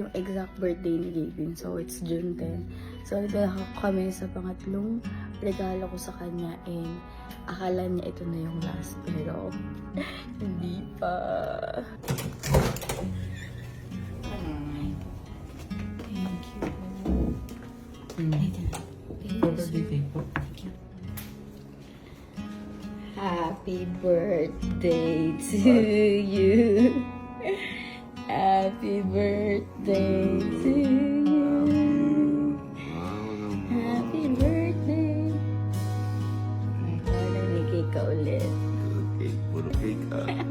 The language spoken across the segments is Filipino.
yung exact birthday ni Gavin. So, it's June 10. So, ito na kami sa pangatlong regalo ko sa kanya. And akala niya ito na yung last. Pero, hindi pa. Thank you. Thank you. Happy birthday to you. Happy birthday to you. Happy birthday. Wala, may cake ka ulit. Okay, puro cake ah. Thank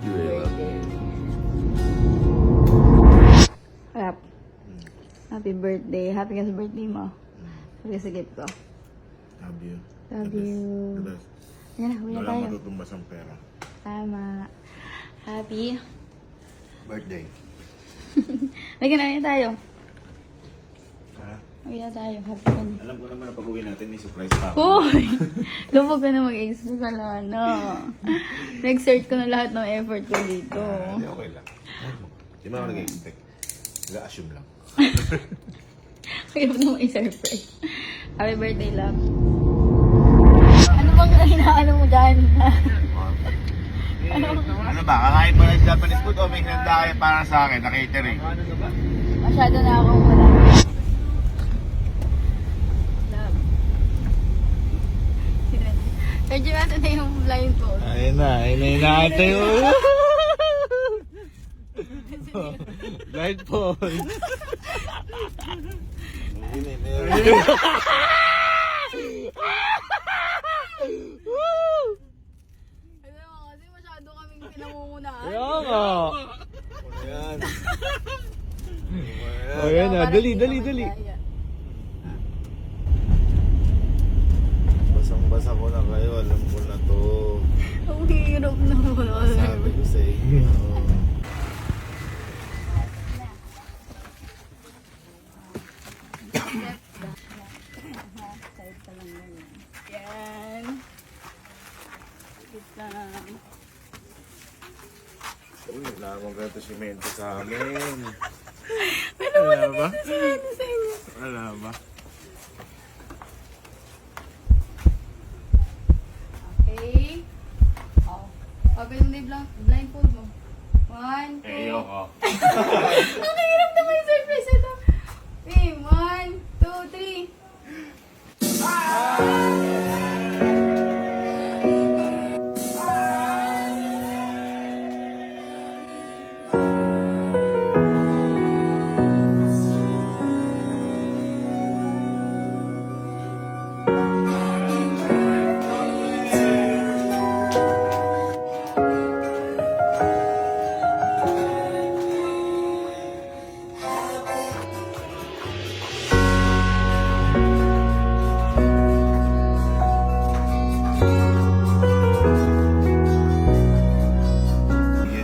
you, Birthday. Rap. Happy birthday. Happy ka sa birthday mo. Happy ka sa gift ko. Love you. Love you. Yan na, huwi na Wala tayo. matutumbas ang pera. Tama. Happy. Birthday. Lagyan na rin tayo. Ha? Huwi na tayo. Happy ka na. Alam ko naman na pag-uwi natin may surprise pa ako. Hoy! Lupag ka na mag-extra ka lang, no? Nag-search ko na lahat ng effort ko dito. Hindi, okay lang. Hindi mo ako nag-expect. Nag-assume lang. Kaya mo naman i-surprise. Happy birthday, love. Ano bang hinaano mo dyan? Ano ba? Kakain ba ng Japanese food o may hinanda kayo para sa akin na catering? Masyado na akong wala. Love. Medyo natin na yung blindfold. Ayun na inaantay mo. Blindfold. Alam mo, kasi masyado kaming pinangungunahan. Kaya nga. Ayan. O yan na, dali. Basang-basa ko na kayo. Alam ko na to. Ang hirap naman. Sabi ko sa inyo. Yan. Wait lang. Uy, wala akong ganito simento sa amin. Ano ba Wala ba? ano sa inyo? Wala ba? Okay. Oh. Open mo na yung blindfold mo. 1, 2. Ayoko. Ang hirap naman yung surprise ito. Okay, 1, 2, 3.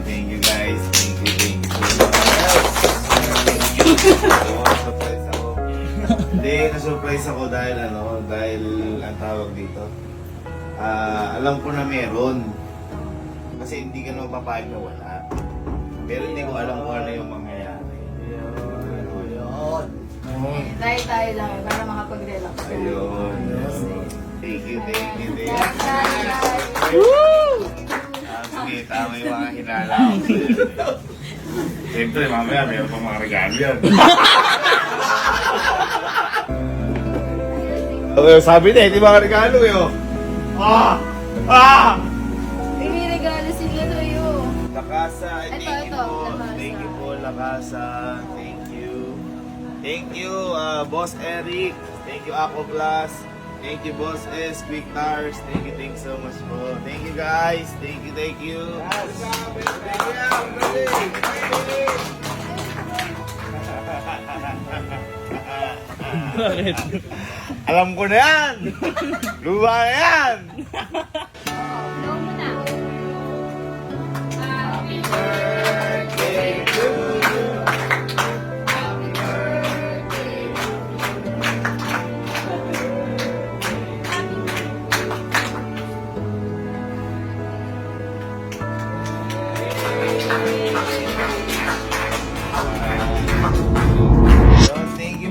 Thank you guys. Thank you so much. Surprise ako. Hindi, na-surprise ako dahil dahil ang tawag dito. Alam ko na meron. Kasi hindi ka naman papayag na wala. Pero hindi ko alam kung ano yung mangyayari. Ayun. Tayo lang para makapag-relax. Ayun. Thank you. Sige, tama yung mga hinala ko sa'yo. Siyempre, mamaya meron pang mga regalo yan. Sabi na, hindi mga regalo eh. May regalo sila sa'yo. Lakasa, Ito, thank you po. Lakasa. Thank you po, Lakasa. Thank you. Thank you, Boss Eric. Thank you, Ako Plus. Thank you, Boss S, Quick Cars. Thank you so much po. Thank you, guys. Thank you. Bakit? Alam ko na yan! Luma na yan! Blow mo na. Happy birthday to you. Happy birthday.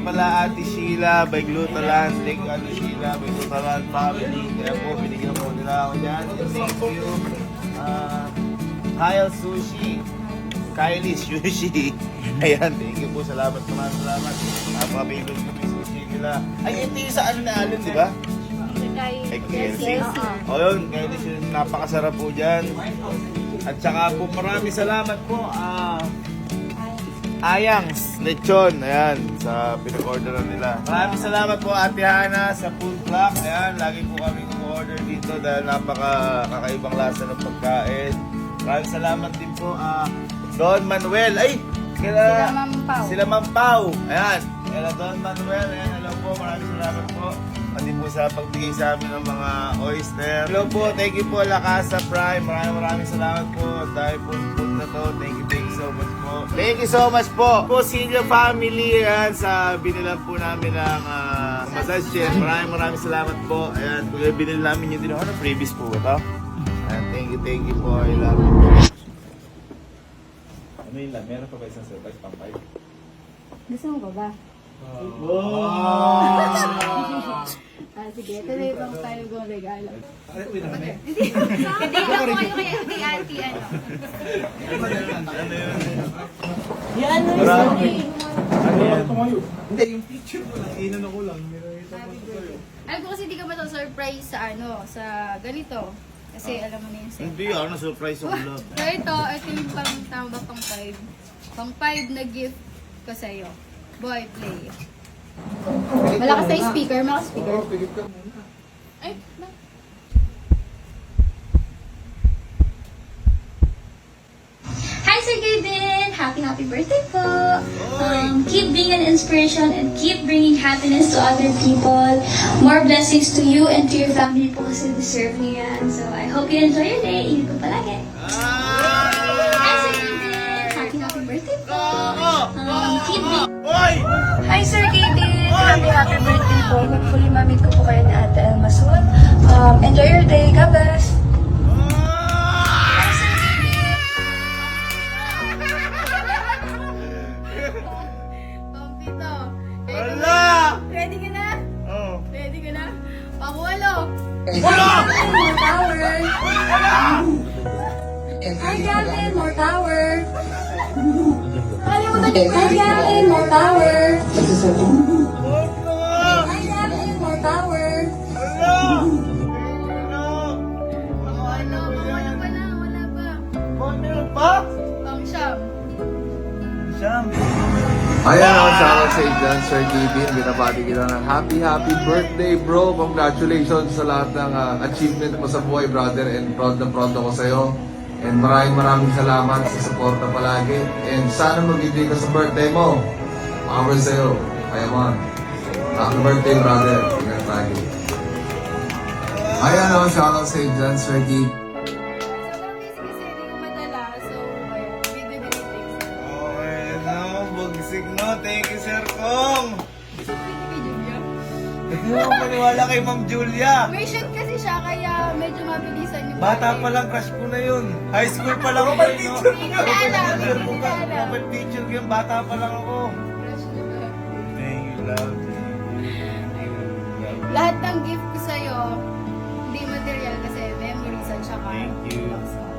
pala Ate Sheila by Glutaland. Thank you Ate Sheila by Glutaland family. Kaya po, binigyan po nila ako dyan. And thank you, Kyle Sushi. Kylie Sushi. Ayan, thank you po. Salamat. Napaka-favorite ko po yung sushi nila. Ay, ito yung sa ano na alin, di ba? Ay, KLC. O yun, Kylie Sushi. Napakasarap po dyan. At saka po, maraming salamat po. Ayangs Lechon, ayan, sa pinag-orderan nila. Maraming salamat po Ate Hana sa food block. Ayan, lagi po kami order dito dahil napaka-kakaibang lasa ng pagkain. Maraming salamat din po Don Manuel. Ay, sila Ma'am Pau. Ayan, Don Manuel. Ayan, hello po, maraming salamat po. Hindi po sa pagbigay sa amin ng mga oyster. Hello po, thank you po La Casa Prime. Maraming salamat po dahil po food na to. Thank you so much po. Thank you so much po. Po Silvia family, ayan, sa binilang po namin ng massage chair. Maraming salamat po. Ayan, kung binili namin yung din ako, previous po ito. Ayan, thank you po. I love you. Ano yun lang? Meron pa ba isang surprise pang 5? Gusto mo ba ba? Sige, ito na ibang tayo kong regalo. Hindi lang ko kayo kay auntie, ano. Ano yun? Yan, Marami. Ano yan? Hindi, yung picture ko lang, inan ako lang. Alam ko kasi di ka ba surprise sa ano, sa ganito. Kasi alam mo na yung set. Hindi, ano surprise ako lang. So ito yung tama pang 5. Pang 5 na gift ko sa'yo. Boy, play. Malakas na yung speaker, malakas speaker. Oo, pigit ka muna. Ay, ba? Hi, Sir Gaben! Happy birthday po! Keep being an inspiration and keep bringing happiness to other people. More blessings to you and to your family po kasi deserve niyo yan. So, I hope you enjoy your day. Ingat po palagi. Hi, Sir Gaben! Happy birthday po! Keep being... Hi, Sir Gaben! Happy birthday po. Hopefully, mamit ko po kayo ni Ate Elma soon. Enjoy your day. God bless! Pampito. Wala! Ready ka na? Oh. Ready ka na? Pang-walo. Wala! More power. Hi, Gavin. More power. Kalimutan niyo. Hi, Gavin. More power. Hi, Gavin. More power. Pang-walo. Pang-walo pa na. Wala pa. Meron pa? Pang-siyam. Siyam. Ayan ako, shoutout sa Adrian, Sir Gavin. Binabati kita ng happy birthday, bro. Congratulations sa lahat ng achievement mo sa buhay, brother. And proud na proud ako sa'yo. And maraming salamat sa suporta palagi. And sana mag-ibig ka sa birthday mo. Power sa'yo. Kaya man. Happy birthday, brother. Ingat lagi. Ayan ako, shoutout sa Adrian, Sir Gavin. Sobrang busy kasi hindi ko madala. So, ayun. Video. Okay, no, bugsig no. Thank you, Sir Kong. Video niya. Hindi mo maniwala kay Ma'am Julia. May shoot kasi siya, kaya medyo mabilisan yung Bata pa lang, crush ko na yun. High school pa lang ako. Hindi nila alam. Profile picture ko yung bata pa lang ako. Crush na ba? Thank you, love. Thank you, love. Lahat ng gift ko sa'yo, hindi material kasi memories at saka Thank you. loves mo.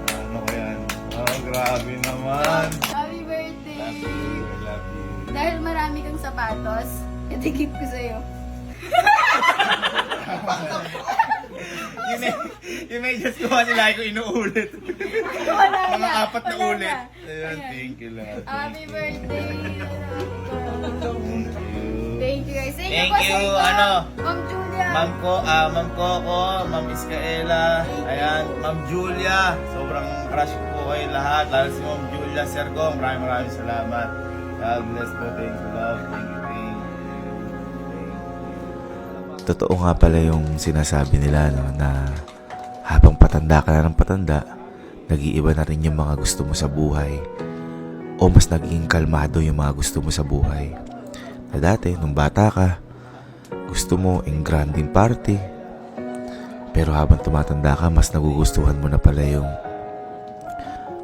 Ano ko yan? Oh, grabe naman. Happy birthday! Love you, I love you. Dahil marami kang sapatos, ito gift ko sa'yo. Yung medyas ko kasi lagi ko inuulit. Wala Mga na. 4 na Wala ulit. na. Ayan, Ayan. thank you, love. Happy birthday! Thank you. Thank you guys. Thank po sa you, inyo. ano? Ma'am Julia. Ma'am Coco, Ma'am Iskaela, ayan, Ma'am Julia, sobrang crush ko po kayo lahat, lalo si Ma'am Julia, Sir Gong, maraming salamat. God bless po, thank you, love, thank you. Totoo nga pala yung sinasabi nila no, na habang patanda ka na ng patanda, nag-iiba na rin yung mga gusto mo sa buhay o mas naging kalmado yung mga gusto mo sa buhay. Na dati, nung bata ka, gusto mo ang granding party, pero habang tumatanda ka, mas nagugustuhan mo na pala yung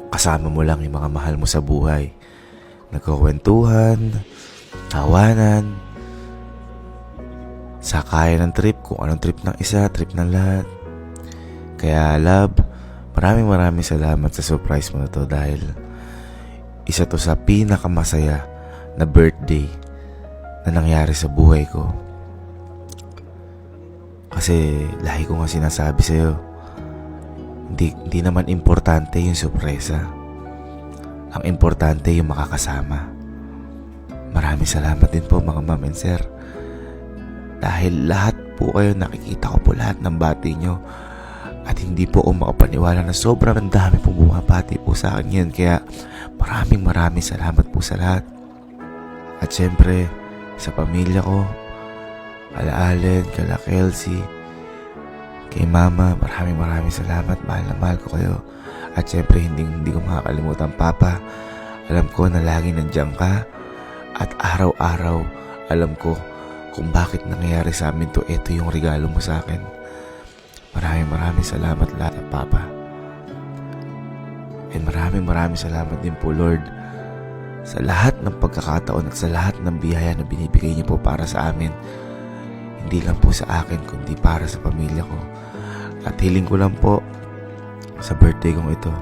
kasama mo lang yung mga mahal mo sa buhay. Nagkakwentuhan, tawanan, sakayan ng trip, kung anong trip ng isa, trip ng lahat. Kaya love, maraming salamat sa surprise mo na to dahil isa to sa pinakamasaya na birthday na nangyari sa buhay ko. Kasi lahi ko nga sinasabi sa'yo, hindi naman importante yung sorpresa. Ang importante yung makakasama. Maraming salamat din po mga ma'am and sir. Dahil lahat po kayo, nakikita ko po lahat ng bati nyo. At hindi po ako makapaniwala na sobrang dami pong bumabati po sa akin yun. Kaya maraming salamat po sa lahat. At syempre, sa pamilya ko, kala Allen, kala Kelsey, kay Mama, maraming salamat. Mahal na mahal ko kayo. At syempre, hindi ko makakalimutan, Papa. Alam ko na lagi nandiyan ka. At araw-araw, alam ko kung bakit nangyayari sa amin to. Ito yung regalo mo sa akin. Maraming salamat lahat, Papa. And maraming salamat din po, Lord, sa lahat ng pagkakataon at sa lahat ng biyaya na binibigay niyo po para sa amin. Hindi lang po sa akin, kundi para sa pamilya ko. At hiling ko lang po sa birthday kong ito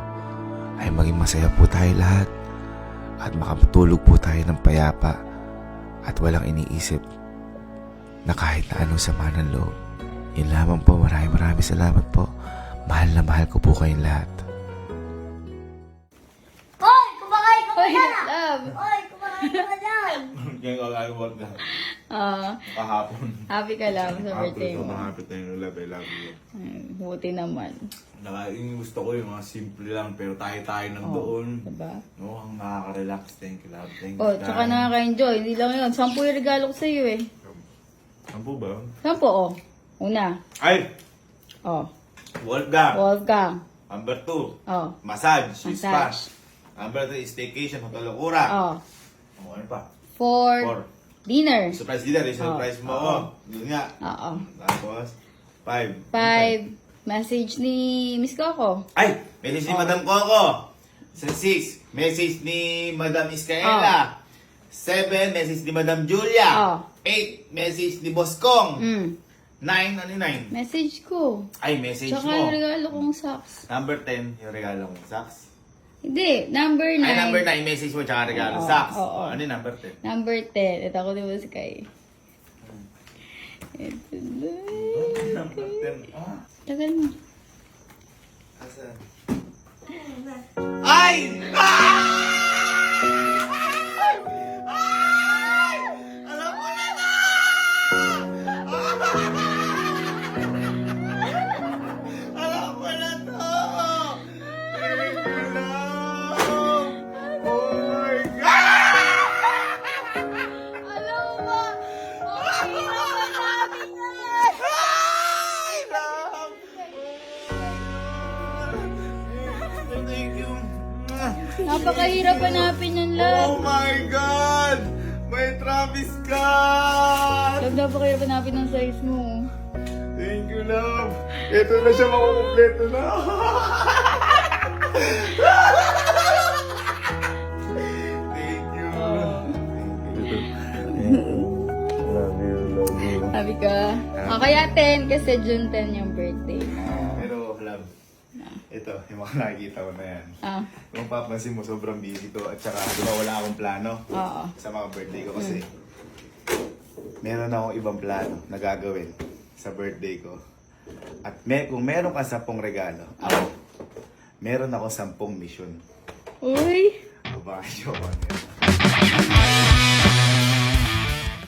ay maging masaya po tayo lahat at makatulog po tayo ng payapa at walang iniisip na kahit na anong sama ng loob. Yun lamang po, maraming salamat po. Mahal na mahal ko po kayong lahat. Hoy! Kumakain ka Hoy, love. Hoy! Kumakain ka dyan! Ngayon ko gagawag na. Kahapon. Happy ka lang sa birthday mo. Happy tayo ng love, I love you. Buti naman. Yung gusto ko yung mga simple lang, pero tayo nandoon. Diba? No, ang nakaka-relax. Thank you, love. Thank you. Oh, tsaka nakaka-enjoy. Hindi lang yun. 10 yung regalo ko sa'yo eh. Sampu ba? 10 oh. Una. Ay! Oh. Wolfgang. Wolfgang. Number 2. Oh. Massage. Swiss Massage. Pass. Number 3, staycation. Hotel Locura. Oh. Oh, ano pa? 4. 4. Dinner. Surprise dinner. Surprise mo ako. Yun nga. Oo. Tapos, 5. 5. Message ni Miss Coco. Ay! Message ni Madam Coco. Sa 6, message ni Madam Iscaela. 7, message ni Madam Julia. 8, message ni Boss Kong. 9, ano 9? Message ko. Ay, message Tsaka mo. yung regalo kong socks. Number 10, yung regalo mo. Socks. Hindi. Number 9. Ay, number 9, message mo tsaka regalo. Oo, Socks. oo. Ano yung number 10? Number 10. Ito ako di ba Sky? Ito na. Number 10. Ah, Tagal mo. asan? Ay! Ah! Ay! Alam ko na to! Alam ko na to! Thank you, love! Oh my God! Alam mo ba? Okay naman namin yan. Ay, love! Thank you. Napakahirap hanapin yan, Oh love. my God! May Travis Scott! Love, napakahirap hanapin ng size mo. Thank you, love. Ito na siya, makukumpleto na. Thank you. Love you, love you. Sabi ka, kaya 10 kasi June 10 yung birthday mo. Pero, love, ito, yung mga nakikita ko na yan. Ah, Kung papansin mo, sobrang busy ko. At saka, di ba wala akong plano oo. sa mga birthday ko kasi meron akong ibang plano na gagawin sa birthday ko. At kung meron ka 10 regalo, ako, meron ako 10 mission. Uy! Babae ko.